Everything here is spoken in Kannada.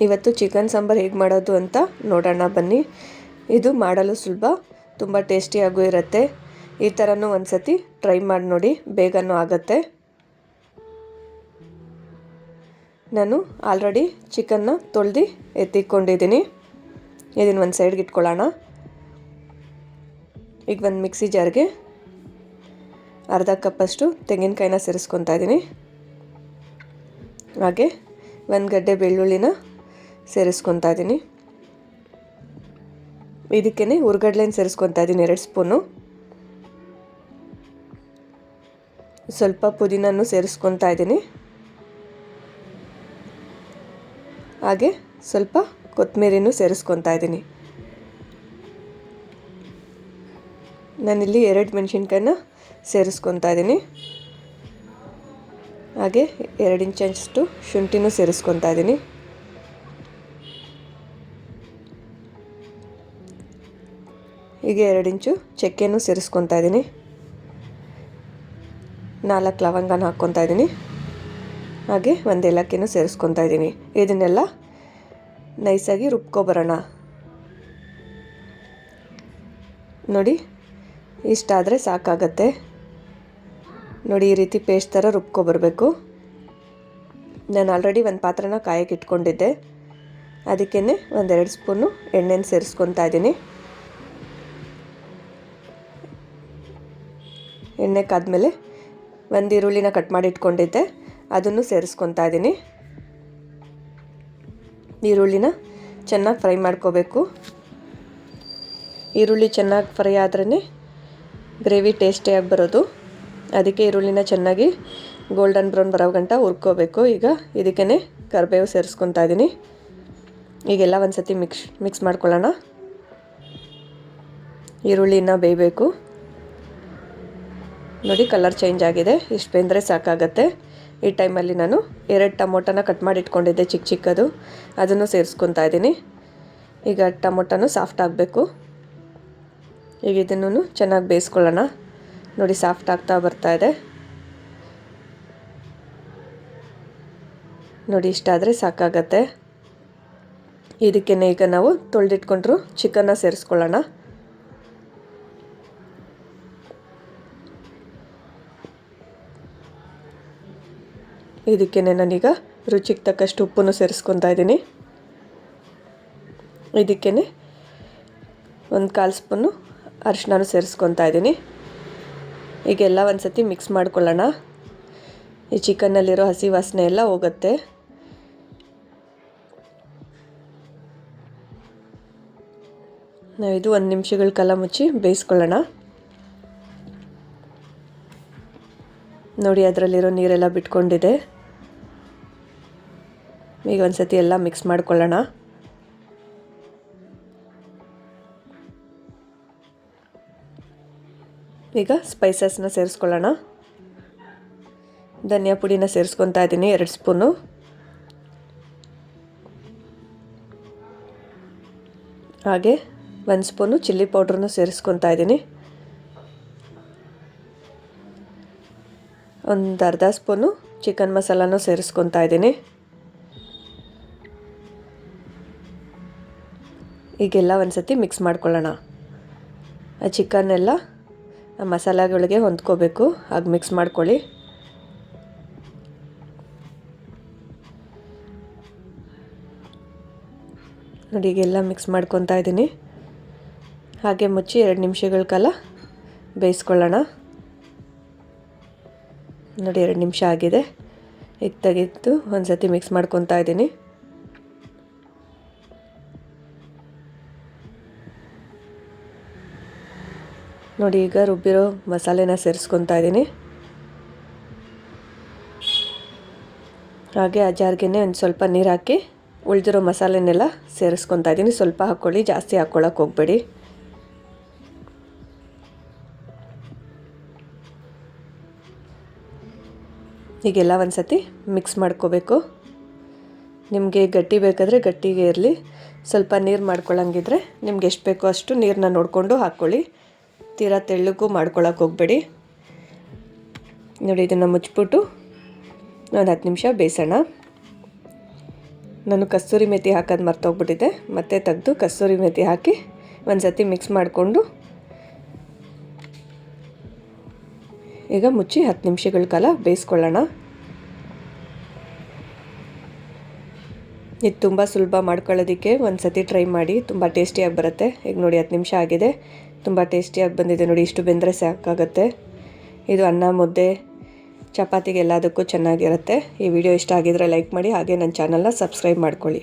ಇವತ್ತು ಚಿಕನ್ ಸಾಂಬಾರು ಹೇಗೆ ಮಾಡೋದು ಅಂತ ನೋಡೋಣ ಬನ್ನಿ. ಇದು ಮಾಡಲು ಸುಲಭ, ತುಂಬ ಟೇಸ್ಟಿಯಾಗೂ ಇರುತ್ತೆ. ಈ ಥರನೂ ಒಂದು ಸತಿ ಟ್ರೈ ಮಾಡಿ ನೋಡಿ, ಬೇಗನೂ ಆಗುತ್ತೆ. ನಾನು ಆಲ್ರೆಡಿ ಚಿಕನ್ನ ತೊಳೆದು ಎತ್ತಿಕೊಂಡಿದ್ದೀನಿ. ಇದನ್ನು ಒಂದು ಸೈಡ್ಗೆ ಇಟ್ಕೊಳ್ಳೋಣ. ಈಗ ಒಂದು ಮಿಕ್ಸಿ ಜಾರ್ಗೆ ಅರ್ಧ ಕಪ್ಪಷ್ಟು ತೆಂಗಿನಕಾಯಿನ ಸೇರಿಸ್ಕೊತಾ ಇದ್ದೀನಿ. ಹಾಗೆ ಒಂದು ಗಡ್ಡೆ ಬೆಳ್ಳುಳ್ಳಿನ ಸೇರಿಸ್ಕೊತಾ ಇದ್ದೀನಿ. ಇದಕ್ಕೇ ಹುರ್ಗಡ್ಲೆನ ಸೇರಿಸ್ಕೊತಾ ಇದ್ದೀನಿ 2 ಸ್ಪೂನು. ಸ್ವಲ್ಪ ಪುದೀನನ್ನು ಸೇರಿಸ್ಕೊತಾ ಇದ್ದೀನಿ. ಹಾಗೆ ಸ್ವಲ್ಪ ಕೊತ್ತಂಬರಿನೂ ಸೇರಿಸ್ಕೊತಾ ಇದ್ದೀನಿ. ನಾನಿಲ್ಲಿ 2 ಮೆಣಸಿನ್ಕಾಯಿನ ಸೇರಿಸ್ಕೊತಾ ಇದ್ದೀನಿ. ಹಾಗೆ 2 ಇಂಚಷ್ಟು ಶುಂಠಿನೂ ಸೇರಿಸ್ಕೊತಾ ಇದ್ದೀನಿ. ಹೀಗೆ 2 ಇಂಚು ಚಕ್ಕೆನೂ ಸೇರಿಸ್ಕೊತಾ ಇದ್ದೀನಿ. 4 ಲವಂಗನ ಹಾಕ್ಕೊತಾ ಇದ್ದೀನಿ. ಹಾಗೆ 1 ಏಲಕ್ಕಿನೂ ಸೇರಿಸ್ಕೊತಾ ಇದ್ದೀನಿ. ಇದನ್ನೆಲ್ಲ ನೈಸಾಗಿ ರುಬ್ಕೊಬರೋಣ. ನೋಡಿ, ಇಷ್ಟಾದರೆ ಸಾಕಾಗತ್ತೆ. ನೋಡಿ, ಈ ರೀತಿ ಪೇಸ್ಟ್ ಥರ ರುಬ್ಕೊಬರಬೇಕು. ನಾನು ಆಲ್ರೆಡಿ ಒಂದು ಪಾತ್ರೆನ ಕಾಯಕ್ಕೆ ಇಟ್ಕೊಂಡಿದ್ದೆ. ಅದಕ್ಕೇ 1-2 ಸ್ಪೂನು ಎಣ್ಣೆನ ಸೇರಿಸ್ಕೊತಾ ಇದ್ದೀನಿ. ಎಣ್ಣೆ ಕಾದ್ಮೇಲೆ 1 ಈರುಳ್ಳಿನ ಕಟ್ ಮಾಡಿ ಇಟ್ಕೊಂಡಿದ್ದೆ, ಅದನ್ನು ಸೇರಿಸ್ಕೊತಾ ಇದ್ದೀನಿ. ಈರುಳ್ಳಿನ ಚೆನ್ನಾಗಿ ಫ್ರೈ ಮಾಡ್ಕೋಬೇಕು. ಈರುಳ್ಳಿ ಚೆನ್ನಾಗಿ ಫ್ರೈ ಆದ್ರೇ ಗ್ರೇವಿ ಟೇಸ್ಟಿಯಾಗಿ ಬರೋದು. ಅದಕ್ಕೆ ಈರುಳ್ಳಿನ ಚೆನ್ನಾಗಿ ಗೋಲ್ಡನ್ ಬ್ರೌನ್ ಬರೋ ಗಂಟ ಹುರ್ಕೋಬೇಕು. ಈಗ ಇದಕ್ಕೇ ಕರಿಬೇವು ಸೇರಿಸ್ಕೊತಾ ಇದ್ದೀನಿ. ಈಗೆಲ್ಲ ಒಂದು ಸತಿ ಮಿಕ್ಸ್ ಮಾಡ್ಕೊಳ್ಳೋಣ. ಈರುಳ್ಳಿನ ಬೇಯಬೇಕು. ನೋಡಿ, ಕಲರ್ ಚೇಂಜ್ ಆಗಿದೆ. ಇಷ್ಟು ಬೆಂದರೆ ಸಾಕಾಗತ್ತೆ. ಈ ಟೈಮಲ್ಲಿ ನಾನು 2 ಟೊಮೊಟೊನ ಕಟ್ ಮಾಡಿ ಇಟ್ಕೊಂಡಿದ್ದೆ, ಚಿಕ್ಕದು. ಅದನ್ನು ಸೇರಿಸ್ಕೊತಾ ಇದ್ದೀನಿ. ಈಗ ಟೊಮೊಟೊನು ಸಾಫ್ಟ್ ಆಗಬೇಕು. ಈಗ ಇದನ್ನು ಚೆನ್ನಾಗಿ ಬೇಯಿಸ್ಕೊಳ್ಳೋಣ. ನೋಡಿ, ಸಾಫ್ಟ್ ಆಗ್ತಾ ಬರ್ತಾ ಇದೆ. ನೋಡಿ, ಇಷ್ಟಾದರೆ ಸಾಕಾಗತ್ತೆ. ಇದಕ್ಕೇ ಈಗ ನಾವು ತೊಳೆದಿಟ್ಕೊಂಡ್ರು ಚಿಕನ್ನ ಸೇರಿಸ್ಕೊಳ್ಳೋಣ. ಇದಕ್ಕೇ ನಾನೀಗ ರುಚಿಗೆ ತಕ್ಕಷ್ಟು ಉಪ್ಪನ್ನು ಸೇರಿಸ್ಕೊತಾ ಇದ್ದೀನಿ. ಇದಕ್ಕೇ 1/4 ಸ್ಪೂನು ಅರಿಶಿನ ಸೇರಿಸ್ಕೊತಾ ಇದ್ದೀನಿ. ಈಗೆಲ್ಲ ಒಂದು ಸತಿ ಮಿಕ್ಸ್ ಮಾಡ್ಕೊಳ್ಳೋಣ. ಈ ಚಿಕನ್ನಲ್ಲಿರೋ ಹಸಿ ವಾಸನೆ ಎಲ್ಲ ಹೋಗುತ್ತೆ. ನಾವಿದು 1 ನಿಮಿಷಗಳ ಕಾಲ ಮುಚ್ಚಿ ಬೇಯಿಸ್ಕೊಳ್ಳೋಣ. ನೋಡಿ, ಅದರಲ್ಲಿರೋ ನೀರೆಲ್ಲ ಬಿಟ್ಕೊಂಡಿದೆ. ಈಗ ಒಂದು ಸತಿ ಎಲ್ಲ ಮಿಕ್ಸ್ ಮಾಡ್ಕೊಳ್ಳೋಣ. ಈಗ ಸ್ಪೈಸಸ್ನ ಸೇರಿಸ್ಕೊಳ್ಳೋಣ. ಧನಿಯಾ ಪುಡಿನ ಸೇರಿಸ್ಕೊತಾ ಇದ್ದೀನಿ 2 ಸ್ಪೂನು. ಹಾಗೆ 1 ಸ್ಪೂನು ಚಿಲ್ಲಿ ಪೌಡ್ರನ್ನು ಸೇರಿಸ್ಕೊತಾ ಇದ್ದೀನಿ. ಒಂದು ಅರ್ಧ ಸ್ಪೂನು ಚಿಕನ್ ಮಸಾಲಾನು ಸೇರಿಸ್ಕೊತಾ ಇದ್ದೀನಿ. ಈಗೆಲ್ಲ ಒಂದು ಸತಿ ಮಿಕ್ಸ್ ಮಾಡ್ಕೊಳ್ಳೋಣ. ಆ ಚಿಕನ್ನೆಲ್ಲ ಆ ಮಸಾಲೆಗಳಿಗೆ ಹೊಂದ್ಕೋಬೇಕು. ಹಾಗೆ ಮಿಕ್ಸ್ ಮಾಡ್ಕೊಳ್ಳಿ. ನೋಡಿ, ಈಗೆಲ್ಲ ಮಿಕ್ಸ್ ಮಾಡ್ಕೊತಾ ಇದ್ದೀನಿ. ಹಾಗೆ ಮುಚ್ಚಿ 2 ನಿಮಿಷಗಳ ಕಾಲ ಬೇಯಿಸ್ಕೊಳ್ಳೋಣ. ನೋಡಿ, 2 ನಿಮಿಷ ಆಗಿದೆ. ಈಗ ತೆಗೆದು ಒಂದು ಸತಿ ಮಿಕ್ಸ್ ಮಾಡ್ಕೊತಾ ಇದ್ದೀನಿ. ನೋಡಿ, ಈಗ ರುಬ್ಬಿರೋ ಮಸಾಲೆನ ಸೇರಿಸ್ಕೊತಾ ಇದ್ದೀನಿ. ಹಾಗೆ ಆ ಜಾರ್ಗೆ ಒಂದು ಸ್ವಲ್ಪ ನೀರು ಹಾಕಿ ಉಳಿದಿರೋ ಮಸಾಲೆನೆಲ್ಲ ಸೇರಿಸ್ಕೊತಾ ಇದ್ದೀನಿ. ಸ್ವಲ್ಪ ಹಾಕ್ಕೊಳ್ಳಿ, ಜಾಸ್ತಿ ಹಾಕ್ಕೊಳ್ಳೋಕೆ ಹೋಗಬೇಡಿ. ಹೀಗೆಲ್ಲ ಒಂದು ಸತಿ ಮಿಕ್ಸ್ ಮಾಡ್ಕೋಬೇಕು. ನಿಮಗೆ ಗಟ್ಟಿ ಬೇಕಾದರೆ ಗಟ್ಟಿಗೆ ಇರಲಿ. ಸ್ವಲ್ಪ ನೀರು ಮಾಡ್ಕೊಳ್ಳಂಗಿದ್ರೆ ನಿಮ್ಗೆ ಎಷ್ಟು ಬೇಕೋ ಅಷ್ಟು ನೀರನ್ನ ನೋಡಿಕೊಂಡು ಹಾಕ್ಕೊಳ್ಳಿ. ತೀರಾ ತೆಳ್ಳಗೂ ಮಾಡ್ಕೊಳ್ಳೋಕೆ ಹೋಗಬೇಡಿ. ನೋಡಿ, ಇದನ್ನು ಮುಚ್ಚಿಬಿಟ್ಟು ಒಂದು 10 ನಿಮಿಷ ಬೇಯಿಸೋಣ. ನಾನು ಕಸ್ತೂರಿ ಮೆಥಿ ಹಾಕೋದು ಮರ್ತೋಗ್ಬಿಟ್ಟಿದ್ದೆ, ಮತ್ತೆ ತೆಗೆದು ಕಸ್ತೂರಿ ಮೆಥಿ ಹಾಕಿ ಒಂದು ಸತಿ ಮಿಕ್ಸ್ ಮಾಡಿಕೊಂಡು ಈಗ ಮುಚ್ಚಿ 10 ನಿಮಿಷಗಳ ಕಾಲ ಬೇಯಿಸ್ಕೊಳ್ಳೋಣ. ಇದು ತುಂಬ ಸುಲಭ ಮಾಡ್ಕೊಳ್ಳೋದಕ್ಕೆ, ಒಂದು ಸತಿ ಟ್ರೈ ಮಾಡಿ, ತುಂಬ ಟೇಸ್ಟಿಯಾಗಿ ಬರುತ್ತೆ. ಈಗ ನೋಡಿ 10 ನಿಮಿಷ ಆಗಿದೆ, ತುಂಬ ಟೇಸ್ಟಿಯಾಗಿ ಬಂದಿದೆ ನೋಡಿ. ಇಷ್ಟು ಬೆಂದರೆ ಸಾಕಾಗುತ್ತೆ. ಇದು ಅನ್ನ, ಮುದ್ದೆ, ಚಪಾತಿಗೆ ಎಲ್ಲದಕ್ಕೂ ಚೆನ್ನಾಗಿರುತ್ತೆ. ಈ ವಿಡಿಯೋ ಇಷ್ಟ ಆಗಿದ್ರೆ ಲೈಕ್ ಮಾಡಿ, ಹಾಗೆ ನನ್ನ ಚಾನಲ್ನ ಸಬ್ಸ್ಕ್ರೈಬ್ ಮಾಡ್ಕೊಳ್ಳಿ.